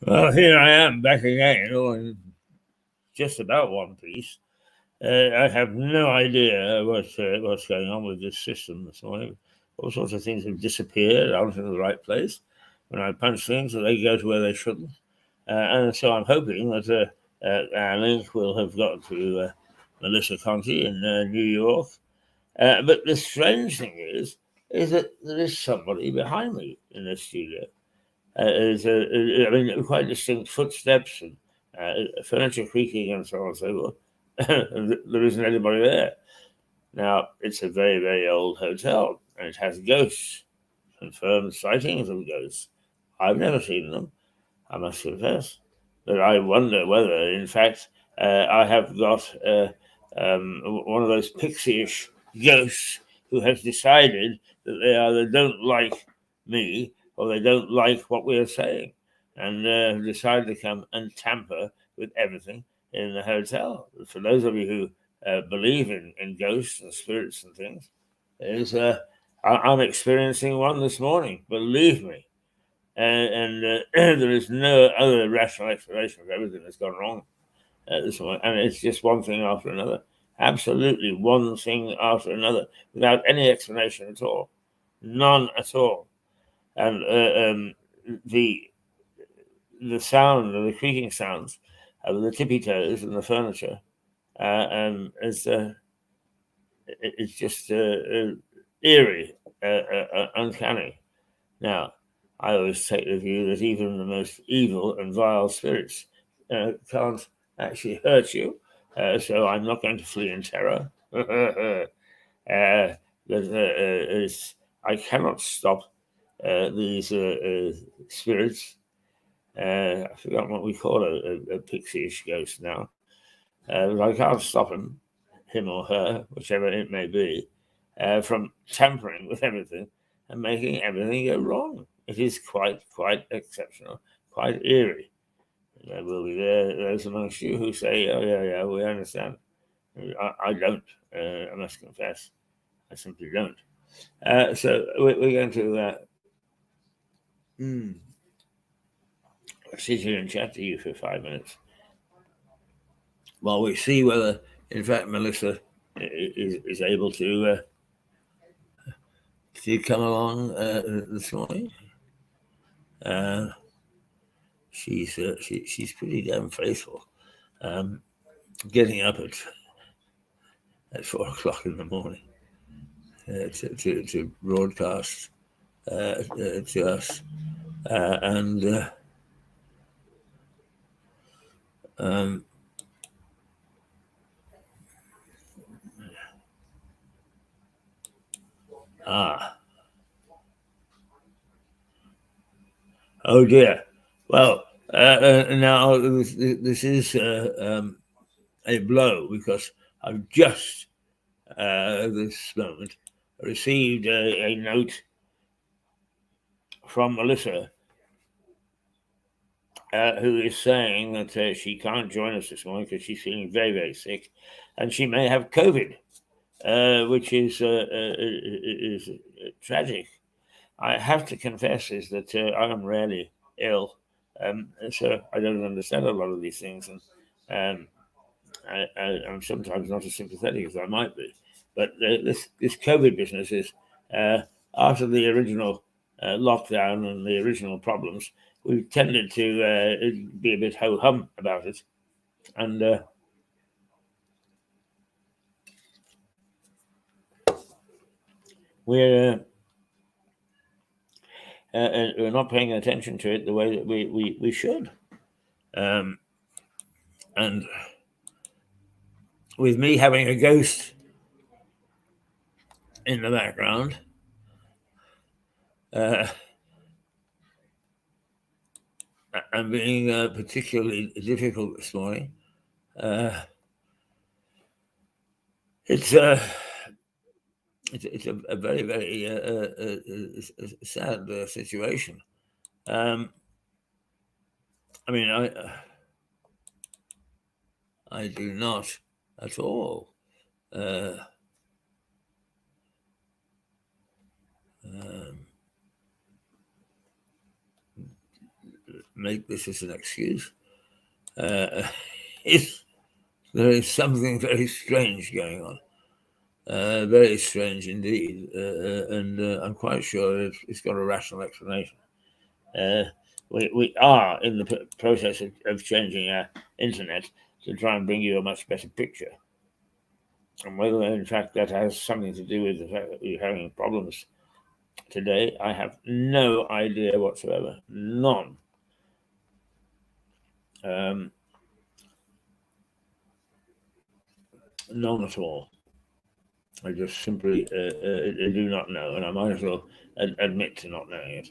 Well, here I am back again, in just about one piece. I have no idea what's going on with this system this morning. All sorts of things have disappeared out in the right place. When I punch things, they go to where they shouldn't. And so I'm hoping that our link will have got to Melissa Conti in New York. But the strange thing is that there is somebody behind me in the studio. Quite distinct footsteps and furniture creaking and so on and so forth. There isn't anybody there. Now, it's a very, very old hotel, and it has ghosts, confirmed sightings of ghosts. I've never seen them, I must confess. But I wonder whether, in fact, I have got one of those pixie-ish ghosts who has decided that they either don't like me or they don't like what we are saying, and have decided to come and tamper with everything in the hotel. For those of you who believe in ghosts and spirits and things, I'm experiencing one this morning, believe me. And there is no other rational explanation of everything that's gone wrong this morning. And it's just one thing after another. Absolutely one thing after another without any explanation at all. None at all. And the sound, the creaking sounds of the tippy toes and the furniture is it's just eerie, uncanny. Now, I always take the view that even the most evil and vile spirits can't actually hurt you, so I'm not going to flee in terror. I cannot stop these spirits. I've forgotten what we call a pixie-ish ghost now. But I can't stop him or her, whichever it may be, from tampering with everything and making everything go wrong. It is quite exceptional, quite eerie. There will be those amongst you who say, "Oh yeah, we understand." I don't. I must confess, I simply don't. So we're going to sit here and chat to you for 5 minutes while we see whether, in fact, Melissa is able to come along this morning. She's pretty damn faithful. Getting up at 4 o'clock in the morning to broadcast to us, and oh dear. Well, now this is a blow because I've just this moment received a note from Melissa, who is saying that she can't join us this morning because she's feeling very, very sick, and she may have COVID, which is tragic. I have to confess is that I am rarely ill, so I don't understand a lot of these things, and I'm sometimes not as sympathetic as I might be. But this COVID business is after the original lockdown and the original problems, we've tended to be a bit ho hum about it, and we're not paying attention to it the way that we should. And with me having a ghost in the background, and being particularly difficult this morning, it's a very, very sad situation. I mean, I do not at all make this as an excuse. There is something very strange going on. Very strange indeed, and I'm quite sure it's got a rational explanation. We are in the process of changing our internet to try and bring you a much better picture. And whether, in fact, that has something to do with the fact that we're having problems today, I have no idea whatsoever. None. None at all. I just simply do not know, and I might as well admit to not knowing it.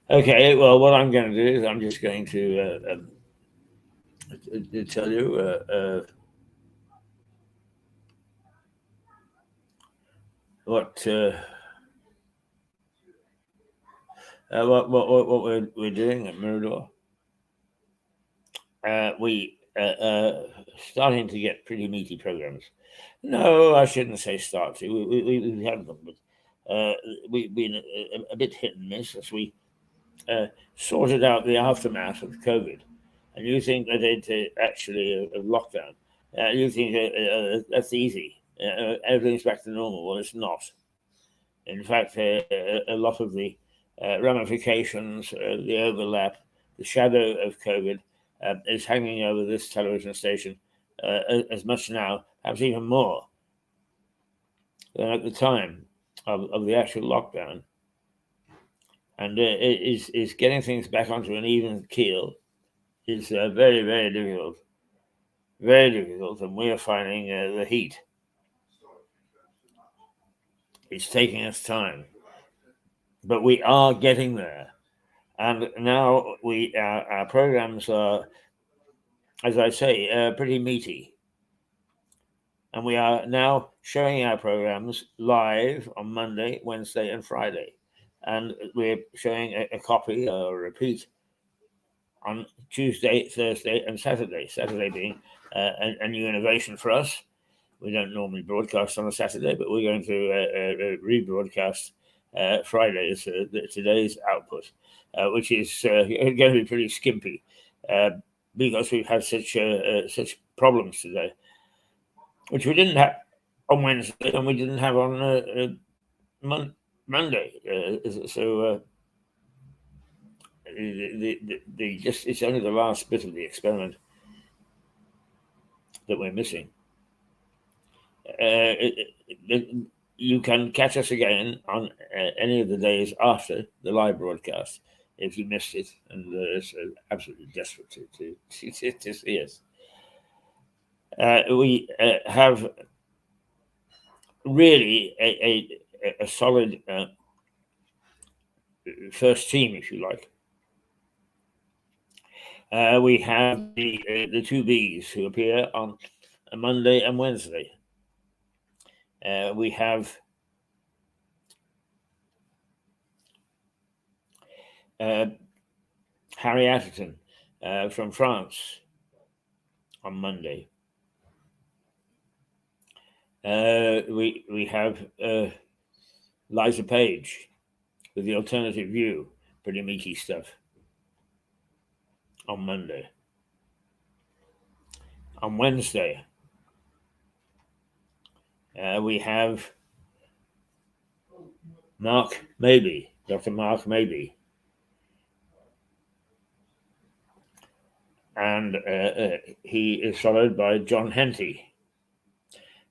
Okay, well, what I'm going to do is I'm just going to tell you what we're doing at Mirador. We starting to get pretty meaty programs. No, I shouldn't say start to. We have them, but we've been a bit hit and miss as we sorted out the aftermath of COVID. And you think that it's actually a lockdown. You think that's easy. Everything's back to normal. Well, it's not. In fact, a lot of the ramifications, the overlap, the shadow of COVID is hanging over this television station as much now, perhaps even more, than at the time of the actual lockdown. And is getting things back onto an even keel is very, very difficult. Very difficult, and we are finding the heat. It's taking us time, but we are getting there. And now our programs are, as I say, pretty meaty. And we are now showing our programs live on Monday, Wednesday, and Friday. And we're showing a copy or a repeat on Tuesday, Thursday, and Saturday. Saturday being a new innovation for us. We don't normally broadcast on a Saturday, but we're going to rebroadcast Friday's today's output, which is going to be pretty skimpy because we've had such problems today, which we didn't have on Wednesday and we didn't have on Monday. So it's only the last bit of the experiment that we're missing. You can catch us again on any of the days after the live broadcast if you missed it, and it's absolutely desperate to see us. We have really a solid first team, if you like. We have the two Bs who appear on a Monday and Wednesday. We have Harry Atherton from France on Monday. We have Liza Page with the Alternative View, pretty meaty stuff, on Monday. On Wednesday, we have Mark Mabey, Dr. Mark Mabey. And he is followed by John Henty.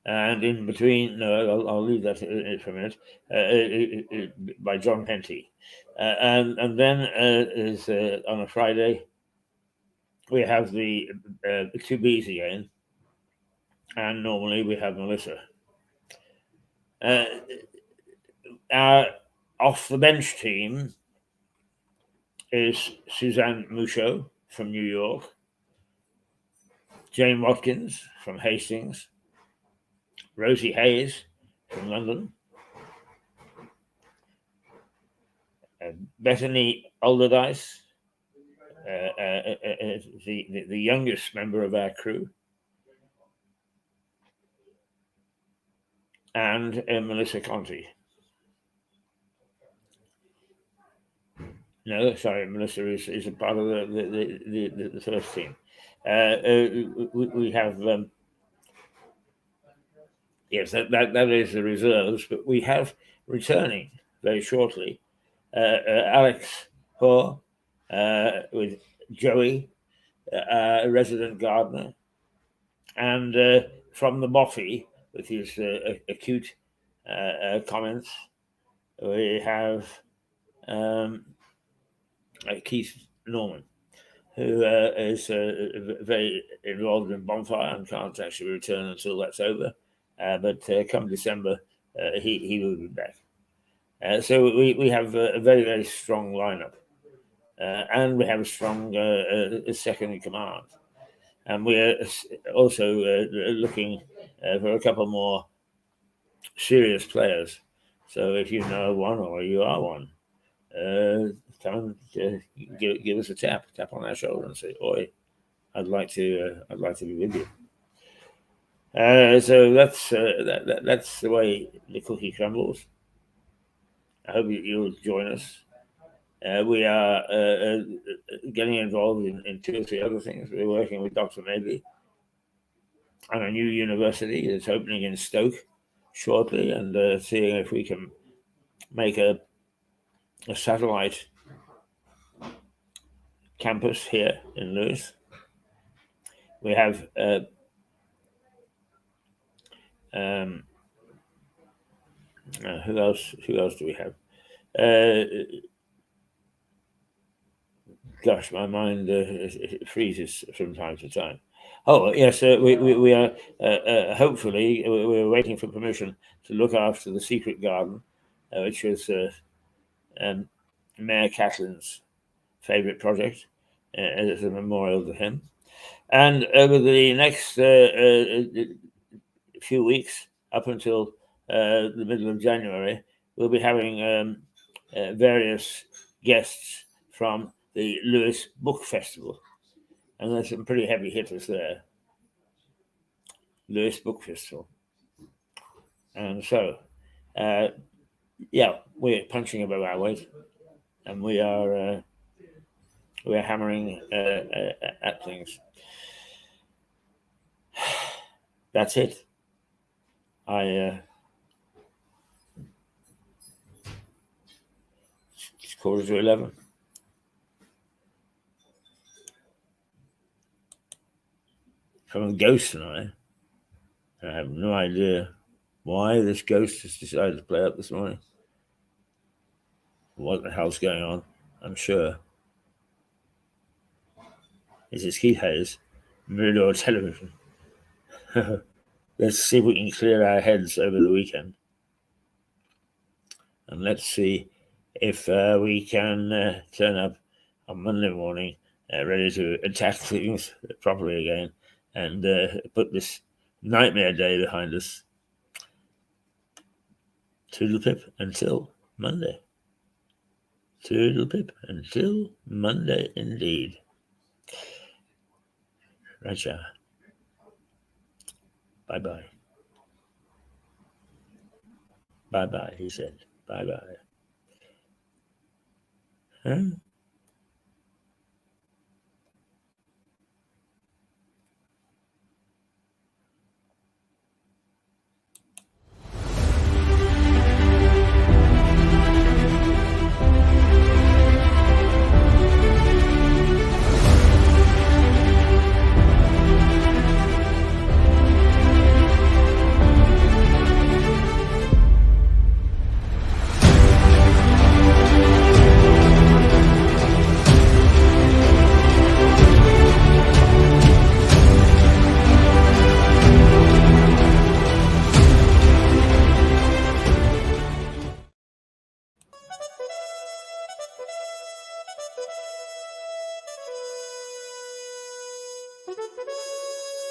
And in between, no, I'll leave that for a minute, by John Henty. And then is on a Friday, we have the two Bs again. And normally we have Melissa. Our off the bench team is Suzanne Mouchot from New York, Jane Watkins from Hastings, Rosie Hayes from London, Bethany Alderdice, the youngest member of our crew, and Melissa Conti. No, sorry, Melissa is a part of the first team. We have yes, that is the reserves, but we have returning very shortly. Alex Hoare with Joey, a resident gardener, and from the Moffy with his acute comments, we have Keith Norman, who is very involved in Bonfire and can't actually return until that's over. But come December, he will be back. So we have a very, very strong lineup. And we have a strong second in command. And we're also looking for a couple more serious players. So if you know one or you are one, come and give us a tap on our shoulder and say, "Oi, I'd like to be with you." So that's the way the cookie crumbles. I hope you'll join us. We are getting involved in 2 or 3 other things. We're working with Dr. Maybe on a new university that's opening in Stoke shortly, and seeing if we can make a satellite campus here in Lewis. We have who else do we have? Gosh, my mind freezes from time to time. Oh yes, we are hopefully we're waiting for permission to look after the secret garden, which was Mayor Catlin's favourite project as a memorial to him. And over the next few weeks, up until the middle of January, we'll be having various guests from the Lewis Book Festival. And there's some pretty heavy hitters there. Lewis Book Festival. And so, yeah, we're punching above our weight, and we're hammering at things. That's it. It's 11:15. From a ghost tonight. I have no idea why this ghost has decided to play up this morning. What the hell's going on? I'm sure. This is Keith Hayes, Mirador Television. Let's see if we can clear our heads over the weekend. And let's see if we can turn up on Monday morning ready to attack things properly again and put this nightmare day behind us. Toodle pip until Monday. Toodle pip until Monday indeed. Raja. Bye-bye. Bye-bye, he said. Bye-bye. Huh?